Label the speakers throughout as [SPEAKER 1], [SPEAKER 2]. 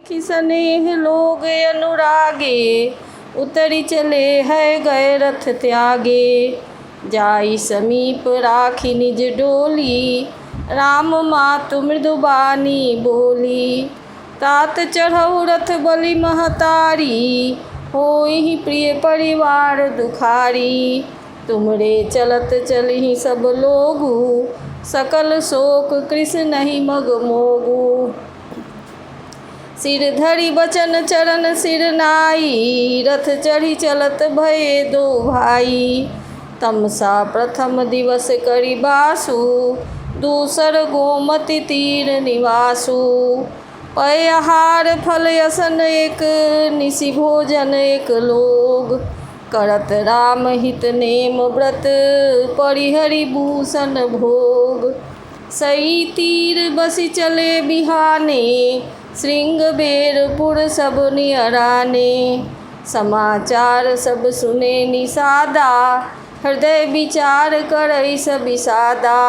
[SPEAKER 1] कि स्नेह लोग अनुरागे, उतरी चले है गए रथ त्यागे। जाई समीप राखी निज डोली, राम मातु मृदुबानी बोली। तात चढ़ऊ रथ बलि महतारी, होई प्रिय परिवार दुखारी। तुमरे चलत चलहि सब लोगु, सकल शोक कृष नहीं मग मोगु। सिर धरि बचन चरण सिर नाई, रथ चढ़ी चलत भये दो भाई। तमसा प्रथम दिवस करि बासु, दूसर गोमति तीर निवासु। पय आहार फल असन एक, निशि भोजन एक लोग। करत राम हित नेम व्रत, परिहरि भूषण भोग। सई तीर बसि चले बिहाने, श्रृंगबेरपुर सब नियराने। समाचार सब सुने निषादा, हृदय विचार करई सब विषादा।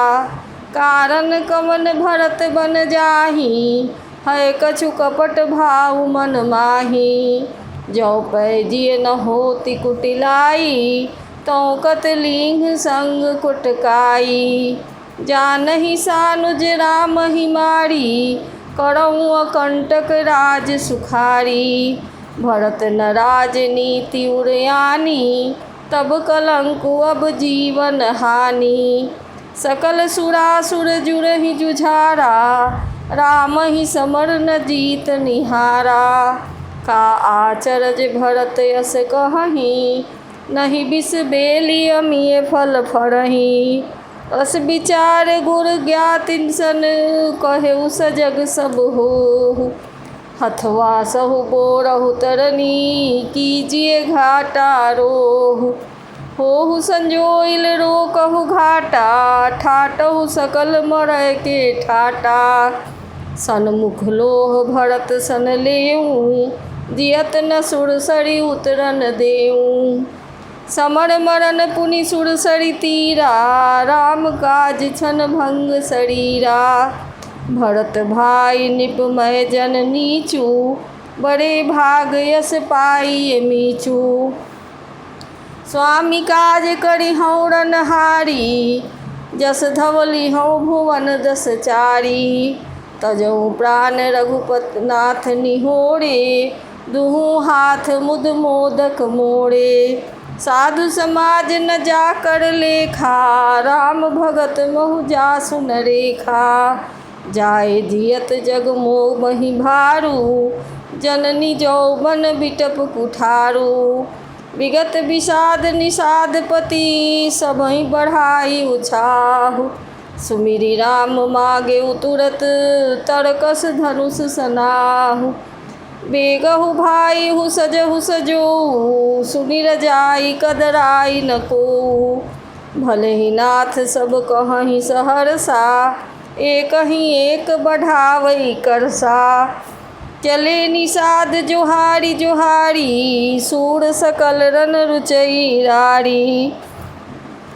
[SPEAKER 1] कारण कवन भरत बन जाहि, है कछु कपट भाव मन माहि। जौ पै जिय न होति कुटिलाई, तौ कत लींघ संग कुटकाई। जानहि सानुज राम हिमारी, करऊँ अकंटक राज सुखारी। भरत न राजनीति उरयानी, तब कलंकु अब जीवन हानि। सकल सुरासुर जुरहि जुझारा, राम ही समर न जीत निहारा। का आचरज भरत यस कहहि, नहीं बिस बेली अमिय फल फरहि। अस विचार गुर ज्ञाति सन, कहेउ सजग सब होहु। हथवा सहु बोरहु तरनी, कीजिए घाटा रोहु। होहु संजोइल रोकहु घाटा, ठाटहु सकल मरय के ठाटा। सन्मुख लोह भरत सन लेऊँ, जियत न सुरसरि उतरन देऊँ। समर मरन पुनि सुरसरि तीरा, राम काज छन भंग शरीरा। भरत भाई निपमय जन नीचू, बड़े भाग यस पाई मीचू। स्वामी काज करि हऊँ रनहारी, जस धवली हऊँ भुवन दस चारी। तजऊ प्राण रघुपत नाथ निहोरे, दुहु हाथ मुद मोदक मोड़े। साधु समाज न जाकर लेखा, राम भगत महु जासु न रेखा। जाए जियत जग मोह महि भारू, जननी जौबन बिटप कुठारू। विगत विषाद निषाद पति, सबहि बढ़ाई उछाहु। सुमिरि राम मागे तुरत, तरकस धनुष सनाहु। बेगहु भाई हु सजहु सजोऊ, सुनि रजाई कदराई न कोऊ। भले ही नाथ सब कहहि सहरसा, एकहि एक बढ़ावई करसा। चले निषाद जोहारी जोहारी, सूर सकल रन रुचई रारी।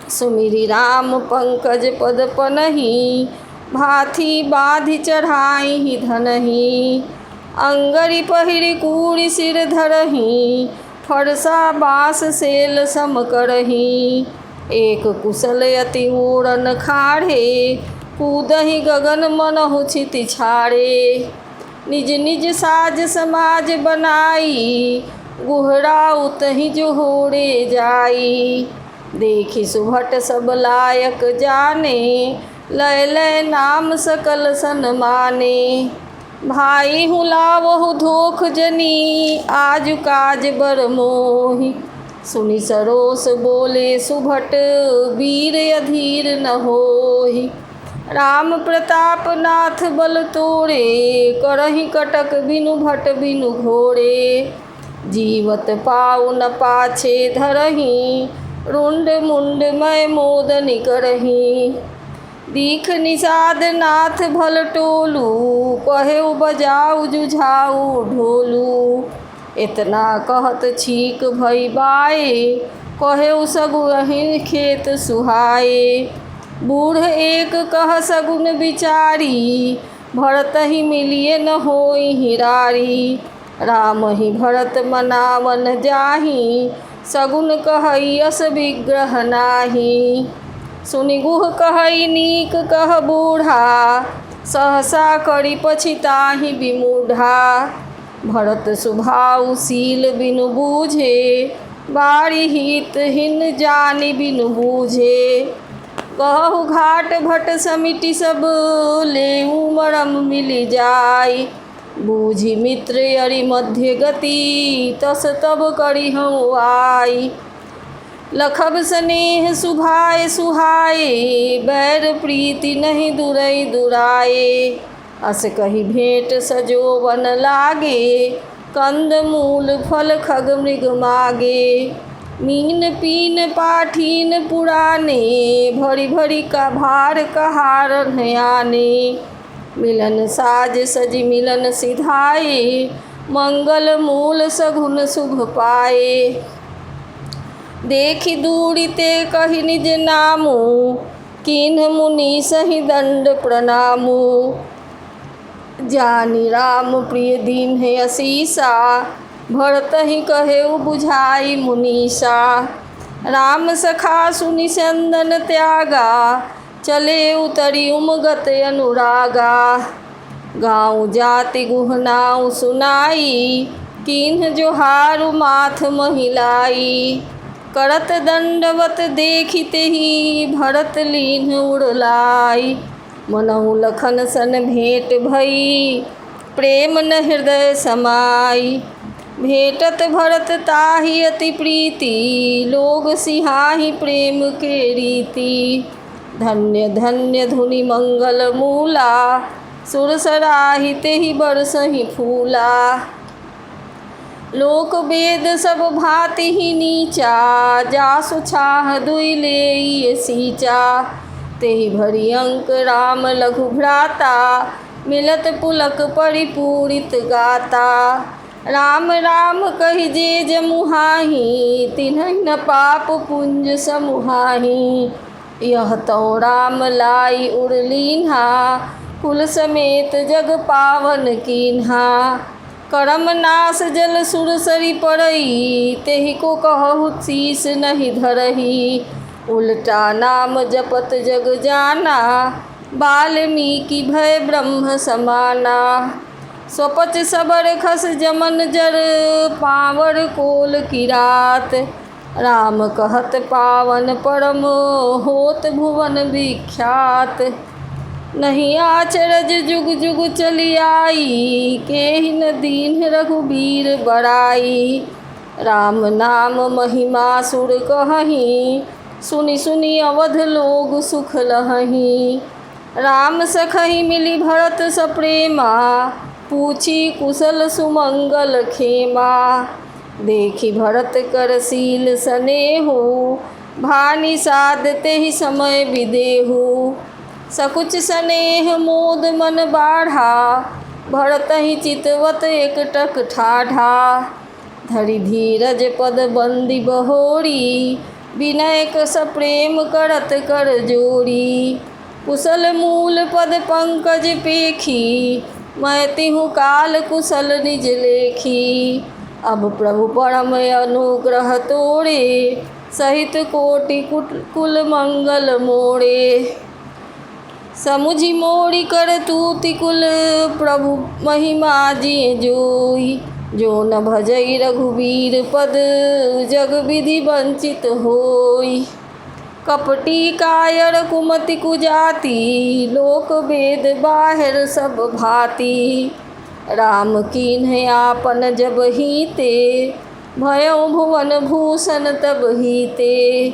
[SPEAKER 1] सुमिरि राम पंकज पद पनहि, भाथी बाँधि चढ़ाई धनहि। अंगरि पहिरि कूरि सिर धरहि, फरसा बाँस सेल सम करहि। एक कुशल अति उड़न खाढ़े, कूदहि गगन मनहु क्षिति छाड़े। निज निज साज समाज बनाई, गुहरा उतहि जोहोरे जाई। देखि सुभट सब लायक जाने, लय लय नाम सकल सन माने। भाई हूँ लावहु धोख जनी, आजु काज बर मोहि। सुनि सरोस बोले सुभट, वीर अधीर न होहि। राम प्रताप नाथ बल तोरे, करहि कटक बिनु भट बिनु घोरे। जीवत पाउ न पाछे धरहि, रुंड मुंड मय मोदन करहि। दीख निषाद नाथ भल टोलू, कहेउ बजाऊ जुझाऊ ढोलू। इतना कहत छीक भई बाए, कहेउ सगुनि खेत सुहाए। बूढ़ एक कह सगुन बिचारी, भरत ही मिलिए न होई हिरारी। राम ही भरत मनावन जाहि, सगुन कहई अस विग्रह नाही। सुनि गुह कहई नीक कह बूढ़ा, सहसा करी पछिताहि विमूढ़ा। भरत स्वभाव शील बिनु बूझे, बारी हित हिन जानि बिनु बूझे। कहु घाट भट समिति सब, लेऊ मरम मिलि जाय। बूझी मित्र अरि मध्य गति, तस तब करिहउँ आय। लखब स्नेह सुभाए सुहाए, बैर प्रीति नहीं दुरई दुराए। अस कही भेंट सजोवन लागे, कंद मूल फल खग मृग मागे। मीन पीन पाठीन पुराने, भरी भरी का भार कहार आने। मिलन साज सजी मिलन सिधाए, मंगल मूल सगुन शुभ पाए। देखी दूरी ते कही निज नामु, किन्ह मुनि सही दंड प्रणामु। जानी राम प्रिय दीन है असीसा, भरत ही कहेउ बुझाई मुनीसा। राम सखा सुनि चंदन त्यागा, चले उतरी उमगत अनुरागा। गाँव जाति गुहनाऊ सुनाई, किन्ह जोहारु माथ महिलाई। करत दंडवत देखिते ही, भरत लीन्ह उड़लाई। मनहु लखन सन भेंट भई, प्रेम न हृदय समाई। भेटत भरत ताहि अति प्रीति, लोग सिहाहि प्रेम के रीति। धन्य धन्य धुनि मंगल मूला, सुर सराहि तेहि बरसहि फूला। लोक वेद सब भाति ही नीचा, जासु छाह दुई लेई सीचा। तेहि भरी अंक राम लघु भ्राता, मिलत पुलक परिपूरित गाता। राम राम कहि जे जमुहाहि, तिन्हि न पाप पुंज समुहाहि। यह तो राम लाई उड़लीन्हा, कुल समेत जग पावन कीन्हा। करम नास जल सुर सरि पड़ई, तेहि को कहु शीस नहीं धरही। उल्टा नाम जपत जग जाना, वाल्मीकि भय ब्रह्म समाना। स्वपच सबर खस जमन जर, पावर कोल किरात। राम कहत पावन परम, होत भुवन विख्यात। नहीं आचरज जुग जुग चली आई, केहि न दीन्ह रघुबीर बड़ाई। राम नाम महिमा सुर कहहीं, सुनि सुनि अवध लोग सुख लहहीं। राम सखहि मिली भरत सप्रेमा, पूछी कुशल सुमंगल खेमा। देखी भरत कर शील सनेहु, भानि साध तेहि समय विदेहु। सकुच स्नेह मोद मन बाढ़ा, भरत ही चितवत एकटक ठाढ़ा। धरि धीरज पद बंदी बहोरी, विनय कस प्रेम करत कर जोड़ी। कुशल मूल पद पंकज पेखी, मैं तिहु काल कुशल निज लेखी। अब प्रभु परम अनुग्रह तोड़े, सहित कोटि कुल मंगल मोड़े। समुझि मोड़ी कर तूति कुल, प्रभु महिमा जिय जोई। जो न भजई रघुबीर पद, जग विधि वंचित होई। कपटी कायर कुमति कुजाति, लोक वेद बाहिर सब भांति। राम कीन्ह आपन जब हीते, भयउ भुवन भूषण तब हीते।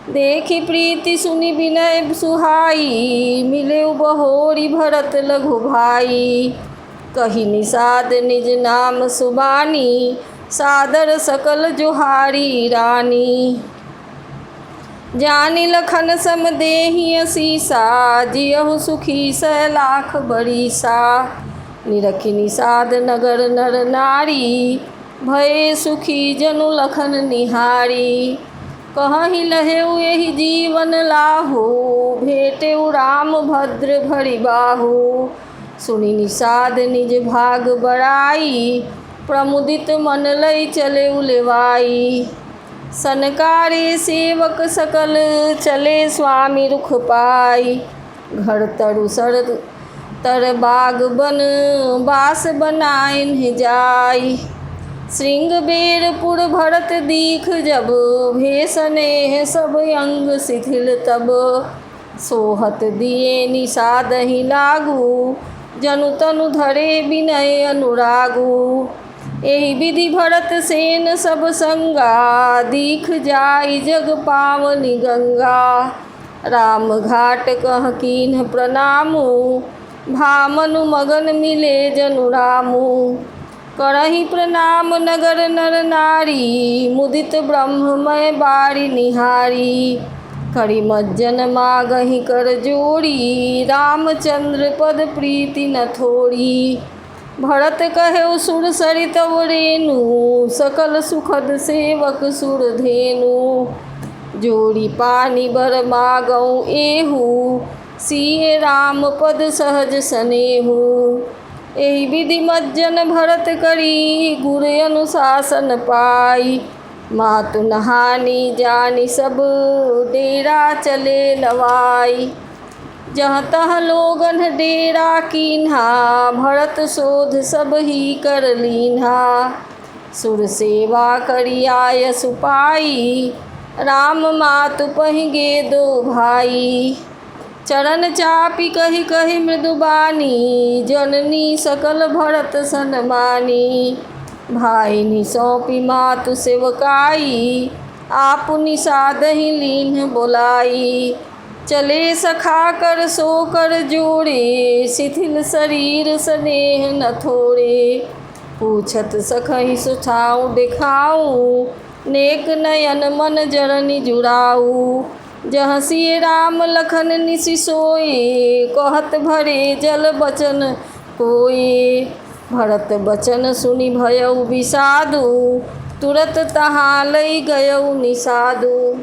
[SPEAKER 1] देखी प्रीति सुनि विनय सुहाई, मिलेउ बहोरी भरत लघु भाई। कही निषाद निज नाम सुबानी, सादर सकल जोहारी रानी। जानि लखन सम देहि असीसा, जियहु सुखी सै लाख बरीसा। निरखि निषाद नगर नर नारी, भये सुखी जनु लखन निहारी। कहहि लहेउ एहि जीवन लाहु, भेटेउ राम भद्र भरि बाहु। सुनी निषाद निज भाग बड़ाई, प्रमुदित मन लई चले उलेवाई। सनकारे सेवक सकल, चले स्वामी रुख पाई। घर तरु सर तर बाग बन, बास बनाइन जाई। श्रृंगबेरपुर भरत दीख जब, भेषनेह सब अंग शिथिल तब। सोहत दिए निषाद ही लागू, जनु तनु धरे विनय अनुरागू। एहि विधि भरत सेन सब संगा, दीख जाई जग पावनी गंगा। राम घाट कह कीन्ह प्रणामू, भामनु मगन मिले जनु रामू। करहि प्रणाम नगर नर नारी, मुदित ब्रह्ममय बारी निहारी। करि मज्जन मागहि कर जोड़ी, रामचंद्र पद प्रीति न थोड़ी। भरत कहेउ सुर सरित रेणु, सकल सुखद सेवक सुर धेनु। जोड़ी पानी बर मागऊ एहू, सिए राम पद सहज सनेहू। एहि विधि मज्जन भरत करी, गुर अनुशासन पाई। मातु नहानी जानी सब, डेरा चले नवाई। जहाँ तहाँ लोगन डेरा कीन्हा, भरत शोध सब ही कर लीन्हा। सुर सेवा करी आयसु पाई, राम मातु पहिगे दो भाई। चरण चापी कहि कहि मृदुबानी, जननी सकल भरत सन्मानी। भाई नि सौंपी मातु सेवकाई, आपु निषाद ही लीन्ह बोलाई। चले सखा कर सो कर जोड़े, शिथिल शरीर स्नेह न थोड़े। पूछत सखहि सुठाऊँ दिखाऊँ, नेक नयन मन जरनि जुड़ाऊ। जहाँ सिय राम लखन निसि सोए, कहत भरे जल बचन कोए। भरत बचन सुनि भयउ विषादु, तुरत तहाँ लई गयउ निषादु।